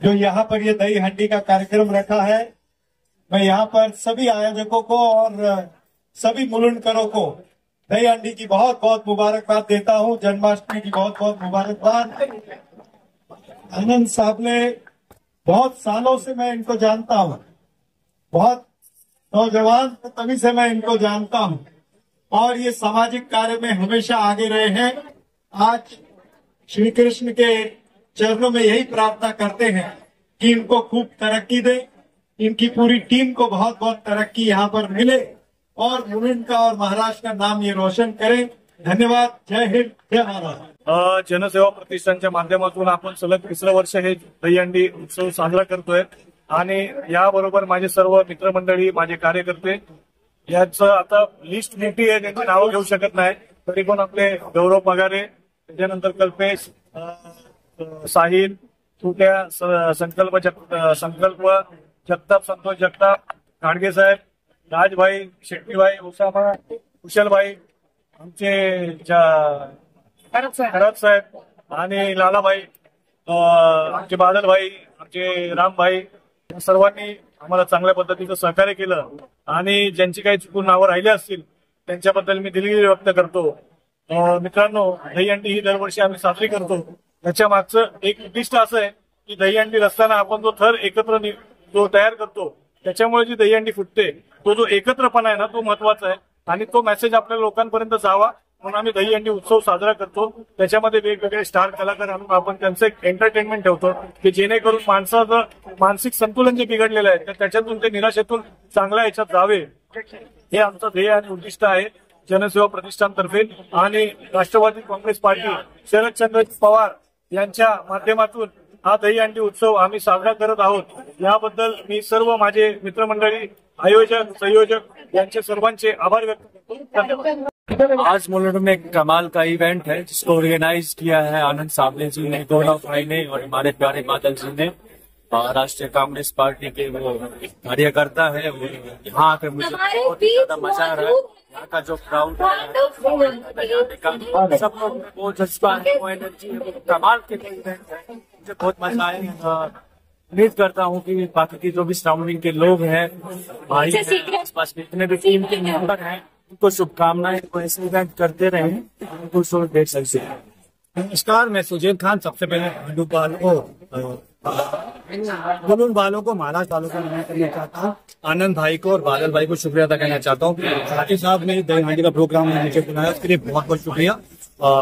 जो यहाँ पर ये दही हंडी का कार्यक्रम रखा है। मैं यहाँ पर सभी आयोजकों को और सभी मुलुंडकरों को दही हंडी की बहुत बहुत मुबारकबाद देता हूँ। जन्माष्टमी की बहुत बहुत मुबारकबाद। आनंद साबले बहुत सालों से मैं इनको जानता हूँ, बहुत नौजवान तभी से मैं इनको जानता हूँ और ये सामाजिक कार्य में हमेशा आगे रहे हैं। आज श्री कृष्ण के चरणों में यही प्रार्थना करते हैं कि इनको खूब तरक्की दे, इनकी पूरी टीम को बहुत बहुत तरक्की यहाँ पर मिले और मुलुंड का और महाराष्ट्र का नाम ये रोशन करें। धन्यवाद। जय हिंद, जय महाराष्ट्र। जनसेवा प्रतिष्ठानच्या माध्यमातून आपण सलग 3रं वर्ष हे दहीहंडी उत्सव साजरा करतोय आणि याबरोबर माझे सर्व मित्रमंडळी, माझे कार्यकर्ते, याचं आता लिस्ट मोठी आहे, त्यांची नावं घेऊ शकत नाही, तरी पण आपले गौरव पगारे, त्याच्यानंतर कल्पेश, साहिल, छोट्या संकल्प जगताप, संतोष जगताप, खाडगे साहेब, राजभाई, शेट्टीभाई, उसामा, कुशलभाई, आमचे खरात साहेब आणि लालाभाई, आमचे बादलभाई, आमचे रामभाई, या सर्वांनी आम्हाला चांगल्या पद्धतीचं सहकार्य केलं आणि ज्यांची काही चुकून नावं राहिली असतील त्यांच्याबद्दल मी दिलगिरी व्यक्त करतो। मित्रांनो, दहीहंडी ही दरवर्षी आम्ही साजरी करतो। त्याच्या मागचं एक उद्दिष्ट असं आहे की दहीहंडी रचताना आपण जो थर एकत्र जो तयार करतो त्याच्यामुळे जी दहीहंडी फुटते, तो जो एकत्रपणा आहे ना, तो महत्वाचा आहे आणि तो मेसेज आपल्या लोकांपर्यंत जावा म्हणून आम्ही दहीहंडी उत्सव साजरा करतो। त्याच्यामध्ये वेगवेगळे स्टार कलाकार आणून आपण त्यांचं एक एंटरटेनमेंट ठेवतो की जेणेकरून माणसाचं मानसिक संतुलन जे बिघडलेलं आहे तर त्याच्यातून ते निराशेतून चांगल्या याच्यात जावे, हे आमचं ध्येय आणि उद्दिष्ट आहे जनसेवा प्रतिष्ठानतर्फे। आणि राष्ट्रवादी काँग्रेस पार्टी शरदचंद्र पवार यांच्या माध्यमातून हा दहीहंडी उत्सव आम्ही साजरा करत आहोत। याबद्दल मी सर्व माझे मित्रमंडळी, आयोजक, संयोजक यांचे सर्वांचे आभार व्यक्त करतो। धन्यवाद। आज मुलुंड में कमाल का इवेंट है जिसको ऑर्गेनाइज किया है आनंद साबले जी ने, गौरव भाई ने और हमारे प्यारे बादल जी ने। राष्ट्रीय कांग्रेस पार्टी के वो कार्यकर्ता है, वो यहाँ आकर मुझे बहुत ही ज्यादा मजा आ रहा है। यहाँ का जो क्राउड है, सब लोग वो जज्बा है, वो एनर्जी है, वो कमाल के इवेंट है, मुझे बहुत मजा आया। उम्मीद करता हूँ कि बाकी की जो भी सराउंडिंग के लोग हैं, भाई आसपास जितने भी टीम के मेंबर हैं, उनको शुभकामनाएं, वो ऐसे इवेंट करते रहे, उनको शो देख सकते हैं। नमस्कार, मैं सुजैन खान। सबसे पहले मुलुंड वालों को, महाराष्ट्र वालों को मैं करना चाहता हूँ, आनंद भाई को और बादल भाई को शुक्रिया अदा करना चाहता हूँ। साथी साहब ने दहीहंडी का प्रोग्राम मुझे बुलाया, उसके लिए बहुत बहुत शुक्रिया।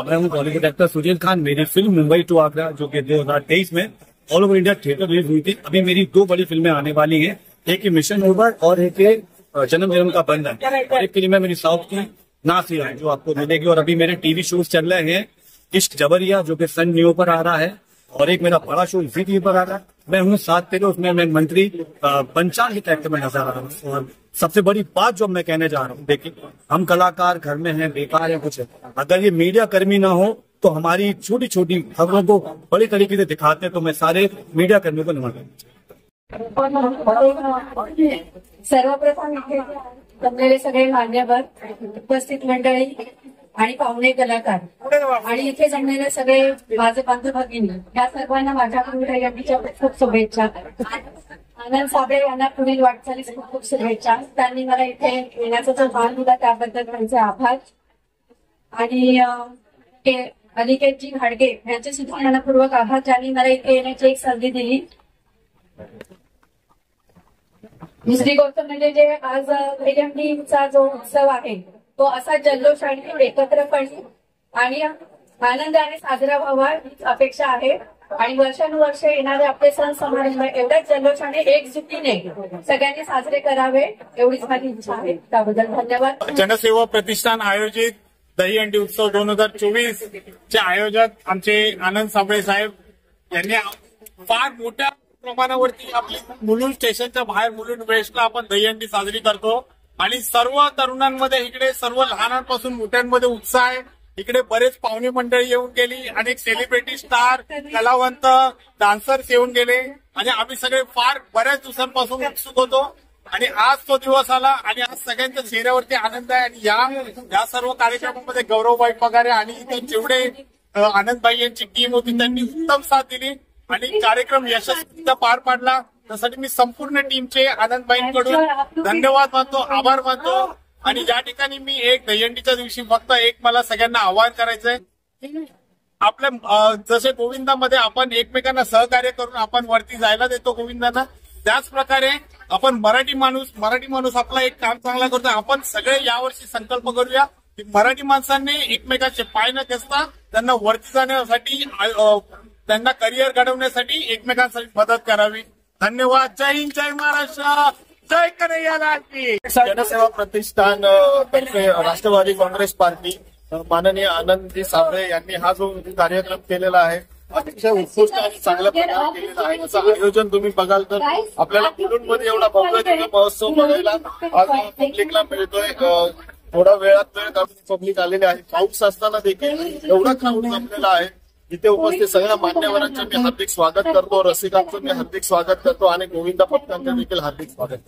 मैं हूँ बॉलीवुड एक्टर सुजैन खान। मेरी फिल्म मुंबई टू आगरा जो कि 2023 में all over India theatre release हुई थी। अभी मेरी 2 बड़ी फिल्में आने वाली हैं, एक मिशन ओवर और एक जन्म जन्म का बंधन। एक फिल्म है मेरी साउथ की नासिया जो आपको मिलेगी, और अभी मेरे टीवी शोज चल रहे हैं, इश्क जबरिया जो कि सन न्यू पर आ रहा है, और एक मेरा बड़ा शो इसी टीवी पर आ रहा है। मैं हूँ 7 तेरे, उसमें मैं मंत्री पंचाल के कैरेक्टर में नजर आ रहा हूँ। और सबसे बड़ी बात जो मैं कहने जा रहा हूँ, देखिए हम कलाकार घर में हैं, बेकार है कुछ है, अगर ये मीडिया कर्मी ना हो तो हमारी छोटी छोटी खबरों को बड़ी तरीके से दिखाते हैं, तो मैं सारे मीडिया कर्मियों को नमन करता सर्वप्रथम इथे जमलेले सगळे मान्यवर, उपस्थित मंडळी आणि पाहुणे कलाकार आणि इथे जमलेले सगळे माझे बांधव भगिनी, या सर्वांना माझ्याकडून दहीहंडीच्या खूप शुभेच्छा। आनंद साबळे यांना पुढील वाटचालीस खूप खूप शुभेच्छा। त्यांनी मला इथे येण्याचा जो मान दिला त्याबद्दल त्यांचे आभार। आणि अनिकेतजी खाडगे यांचे सुद्धा मनपूर्वक आभार, ज्यांनी मला इथे येण्याची एक संधी दिली। दुसरी गोष्ट म्हणजे जे आज दहीहंडीचा जो उत्सव आहे तो असा जल्लोष आणि एकत्रपणे आणि आनंदाने साजरा व्हावा हीच अपेक्षा आहे। आणि वर्षानुवर्ष येणारे आपले सण समारंभ एवढ्याच जल्लोषाने एकजुटीने सगळ्यांनी साजरे करावे एवढीच माझी इच्छा आहे। त्याबद्दल धन्यवाद। जनसेवा प्रतिष्ठान आयोजित दहीहंडी उत्सव 2024 चे आयोजक आमचे आनंद साबळे साहेब यांनी फार मोठ्या प्रमाणावरती आपल्या मुलुंड स्टेशनच्या बाहेर मुलुंड वेस्टला आपण दहीहंडी साजरी करतो आणि सर्व तरुणांमध्ये इकडे सर्व लहानांपासून मोठ्यांमध्ये उत्साह आहे। इकडे बरेच पाहुणे मंडळी येऊन गेली, अनेक सेलिब्रिटी, स्टार, कलावंत, डान्सर्स येऊन गेले आणि आम्ही सगळे फार बऱ्याच दिवसांपासून उत्सुक होतो आणि आज तो दिवस आला आणि आज सगळ्यांच्या चेहऱ्यावरती आनंद आहे। आणि या सर्व कार्यक्रमामध्ये गौरवभाई पगारे आणि इतर जेवढे आनंदभाई यांची टीम होती त्यांनी उत्तम साथ दिली आणि कार्यक्रम यशस्वीरित्या पार पाडला. त्यासाठी मी संपूर्ण टीमचे आनंदबाईंकडून धन्यवाद मानतो, आभार मानतो. आणि या ठिकाणी मी एक दहीहंडीच्या दिवशी फक्त एक मला सगळ्यांना आवाहन करायचंय. आपल्या जसे गोविंदामध्ये आपण एकमेकांना सहकार्य करून आपण वरती जायला देतो गोविंदांना, त्याच प्रकारे आपण मराठी माणूस आपला एक काम चांगला करतो. आपण सगळे यावर्षी संकल्प करूया की मराठी माणसांनी एकमेकांचे पाय न खेचता त्यांना वरती जाण्यासाठी, त्यांना करिअर घडवण्यासाठी एकमेकांसाठी मदत करावी. धन्यवाद. जय हिंद, जय महाराष्ट्र, जय कन्हैयालाल की. जनसेवा प्रतिष्ठान तर्फे राष्ट्रवादी काँग्रेस पार्टी माननीय आनंदजी साबळे यांनी हा जो कार्यक्रम केलेला आहे अतिशय उत्कृष्ट आणि चांगल्या प्रकारे केलेला आहे. याचं आयोजन तुम्ही बघाल तर आपल्याला मुलुंडमध्ये एवढा भव्य महोत्सव बघायला आज पब्लिकला मिळतोय. थोडा वेळात पब्लिक आलेले आहे. पाऊस असताना देखील एवढा क्राऊड जमलेला आहे. इथे उपस्थित सगळ्या मान्यवरांचं मी हार्दिक स्वागत करतो, रसिकांचं मी हार्दिक स्वागत करतो आणि गोविंदा पथकांचं देखील हार्दिक स्वागत करतो.